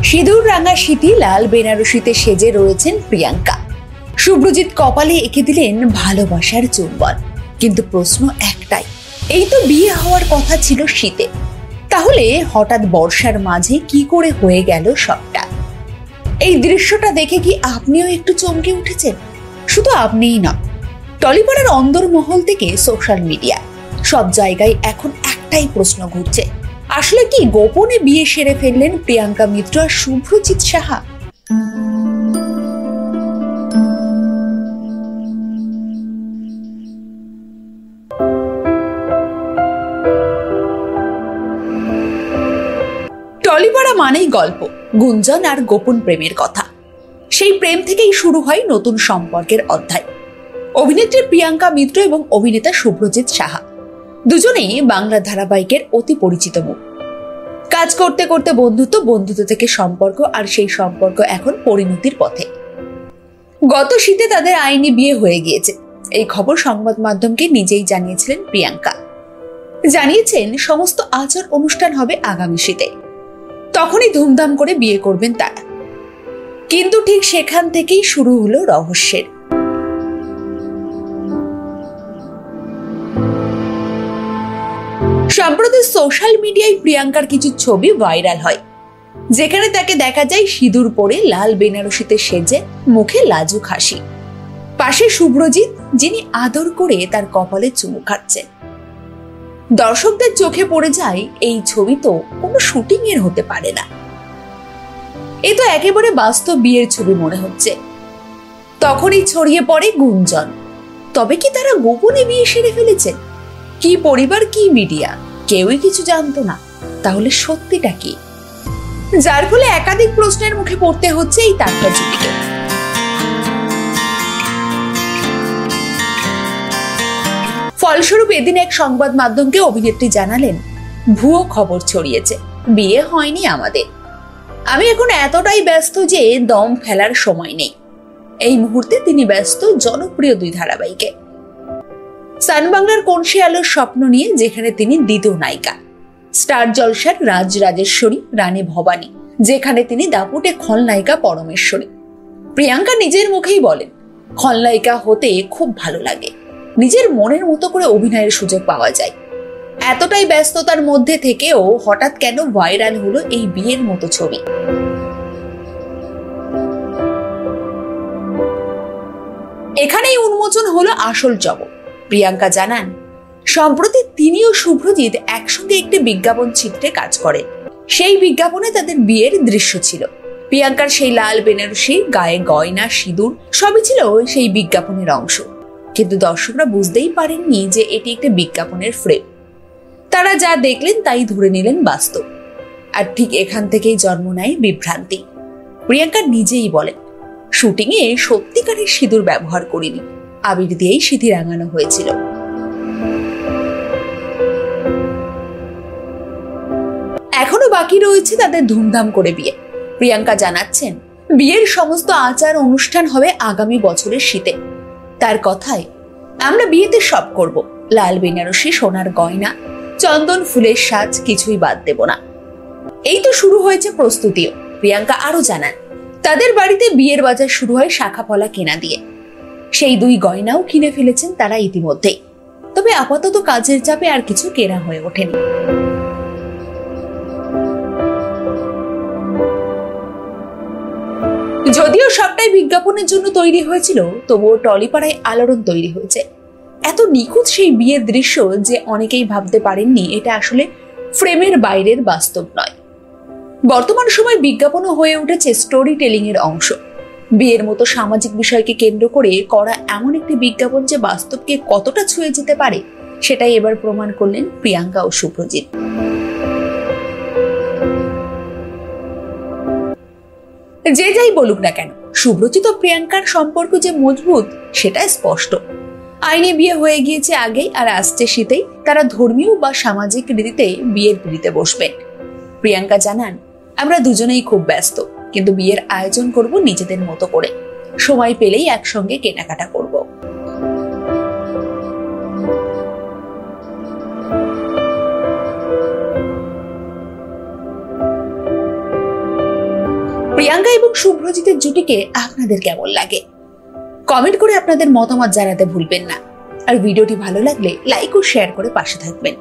সিঁদুর রাঙা সিঁথি লাল বেনারসিতে সেজে রয়েছেন প্রিয়াঙ্কা। শুভ্রজিৎ কপালে এঁকে দিলেন ভালোবাসার চুম্বন। কিন্তু প্রশ্ন একটাই, এই তো বিয়ে হওয়ার কথা ছিল শীতে, তাহলে হঠাৎ বর্ষার মাঝে কি করে হয়ে গেল সবটা? এই দৃশ্যটা দেখে কি আপনিও একটু চমকে উঠেছেন? শুধু আপনিই না, টলিপাড়ার অন্দরমহল থেকে সোশ্যাল মিডিয়া সব জায়গায় এখন একটাই প্রশ্ন ঘুরছে, আসলে কি গোপনে বিয়ে সেরে ফেললেন প্রিয়াঙ্কা মিত্র আর শুভ্রজিৎ সাহা? টলিপাড়া মানেই গল্প, গুঞ্জন আর গোপন প্রেমের কথা। সেই প্রেম থেকেই শুরু হয় নতুন সম্পর্কের অধ্যায়। অভিনেত্রী প্রিয়াঙ্কা মিত্র এবং অভিনেতা শুভ্রজিৎ সাহা দুজনেই বাংলা ধারাবাহিকের অতি পরিচিত মুখ। কাজ করতে করতে বন্ধুত্ব থেকে সম্পর্ক, আর সেই সম্পর্ক এখন পরিণতির পথে। গত শীতে তাদের আইনি বিয়ে হয়ে গিয়েছে। এই খবর সংবাদ মাধ্যমকে নিজেই জানিয়েছিলেন প্রিয়াঙ্কা। জানিয়েছেন সমস্ত আচার অনুষ্ঠান হবে আগামী শীতে, তখনই ধুমধাম করে বিয়ে করবেন তারা। কিন্তু ঠিক সেখান থেকেই শুরু হলো রহস্যের। সম্প্রতি সোশ্যাল মিডিয়ায় প্রিয়াঙ্কার কিছু ছবি ভাইরাল হয়, যেখানে তাকে দেখা যায় সিঁদুর পরে লাল বেনারসিতে সেজে, মুখে লাজুক হাসি। পাশে শুভ্রজিৎ, যিনি আদর করে তার কপালে চুমু খাচ্ছেন। দর্শকদের চোখে পড়ে যায় এই ছবি তো কোনো শুটিং এর হতে পারে না, এ তো একেবারে বাস্তব বিয়ের ছবি মনে হচ্ছে। তখনই ছড়িয়ে পড়ে গুঞ্জন, তবে কি তারা গোপনে বিয়ে সেরে ফেলেছে? কি পরিবার, কি মিডিয়া, কেউই কিছু জানতো না। তাহলে সত্যিটা কি? যার ফলে একাধিক প্রশ্নের মুখে পড়তে হচ্ছে এই তারকা জুটিকে। ফলস্বরূপ এদিন এক সংবাদ মাধ্যমকে অভিনেত্রী জানালেন, ভুয়ো খবর ছড়িয়েছে, বিয়ে হয়নি আমাদের। আমি এখন এতটাই ব্যস্ত যে দম ফেলার সময় নেই। এই মুহূর্তে তিনি ব্যস্ত জনপ্রিয় দুই ধারাবাহিকে। সান বাংলার কোন সে আলোর স্বপ্ন নিয়ে, যেখানে তিনি দ্বিতীয় নায়িকা, স্টার জলসার রাজ রাজেশ্বরী রানী ভবানী, যেখানে তিনি দাপুটে খলনায়িকা পরমেশ্বরী। প্রিয়াঙ্কা নিজের মুখেই বলেন, খলনায়িকা হতে খুব ভালো লাগে, নিজের মনের মতো করে অভিনয়ের সুযোগ পাওয়া যায়। এতটাই ব্যস্ততার মধ্যে থেকেও হঠাৎ কেন ভাইরাল হলো এই বিয়ের মতো ছবি? এখানেই উন্মোচন হলো আসল জগৎ। প্রিয়াঙ্কা জানান, সম্প্রতি তিনি ও শুভ্রজিৎ একসঙ্গে একটি বিজ্ঞাপন চিত্রে কাজ করেন। সেই বিজ্ঞাপনে তাদের বিয়ের দৃশ্য ছিল। প্রিয়াঙ্কার সেই লাল বেনারসি, গায়ে গয়না, সিঁদুর সবই ছিল সেই বিজ্ঞাপনের অংশ। কিন্তু দর্শকরা বুঝতেই পারেননি যে এটি একটি বিজ্ঞাপনের ফ্রেম। তারা যা দেখলেন তাই ধরে নিলেন বাস্তব। আর ঠিক এখান থেকেই জন্ম নেয় বিভ্রান্তি। প্রিয়াঙ্কা নিজেই বলেন, শুটিং এ সত্যিকারের সিঁদুর ব্যবহার করিনি, আবির দিয়েই সিঁথি রাঙানো হয়েছিল। এখনো বাকি রয়েছে তাদের ধুমধাম করে বিয়ে। প্রিয়াঙ্কা জানাচ্ছেন, বিয়ের সমস্ত আচার অনুষ্ঠান হবে আগামী বছরের শীতে। তার কথায়, আমরা বিয়েতে সব করব, লাল বেনারসি, সোনার গয়না, চন্দন ফুলের সাজ, কিছুই বাদ দেব না। এই তো শুরু হয়েছে প্রস্তুতিও। প্রিয়াঙ্কা আরো জানান, তাদের বাড়িতে বিয়ের বাজার শুরু হয় শাখাপলা কেনা দিয়ে। সেই দুই গয়নাও কিনে ফেলেছেন তারা ইতিমধ্যেই। তবে আপাতত কাজের চাপে আর কিছু কেনা হয়ে ওঠেনি। যদিও সবটাই বিজ্ঞাপনের জন্য তৈরি হয়েছিল, তবুও টলিপাড়ায় আলোড়ন তৈরি হয়েছে। এত নিখুঁত সেই বিয়ের দৃশ্য যে অনেকেই ভাবতে পারেননি এটা আসলে ফ্রেমের বাইরের বাস্তব নয়। বর্তমান সময় বিজ্ঞাপনও হয়ে উঠেছে স্টোরি টেলিং এর অংশ। বিয়ের মতো সামাজিক বিষয়কে কেন্দ্র করে করা এমন একটি বিজ্ঞাপন যে বাস্তবকে কতটা ছুঁয়ে যেতে পারে, সেটাই এবার প্রমাণ করলেন প্রিয়াঙ্কা ও শুভ্রজিৎ। যে যাই বলুক না কেন, শুভ্রজিৎ ও প্রিয়াঙ্কার সম্পর্ক যে মজবুত সেটা স্পষ্ট। আইনে বিয়ে হয়ে গিয়েছে আগেই, আর আসছে শীতেই তারা ধর্মীয় বা সামাজিক রীতিতে বিয়ের পিঁড়িতে বসবেন। প্রিয়াঙ্কা জানান, আমরা দুজনেই খুব ব্যস্ত, কিন্তু বিয়ের আয়োজন করব নিজেদের মতো করে, সময় পেলেই একসঙ্গে কেনাকাটা করব। প্রিয়াঙ্কা এবং শুভ্রজিতের জুটিকে আপনাদের কেমন লাগে কমেন্ট করে আপনাদের মতামত জানাতে ভুলবেন না। আর ভিডিওটি ভালো লাগলে লাইক ও শেয়ার করে পাশে থাকবেন।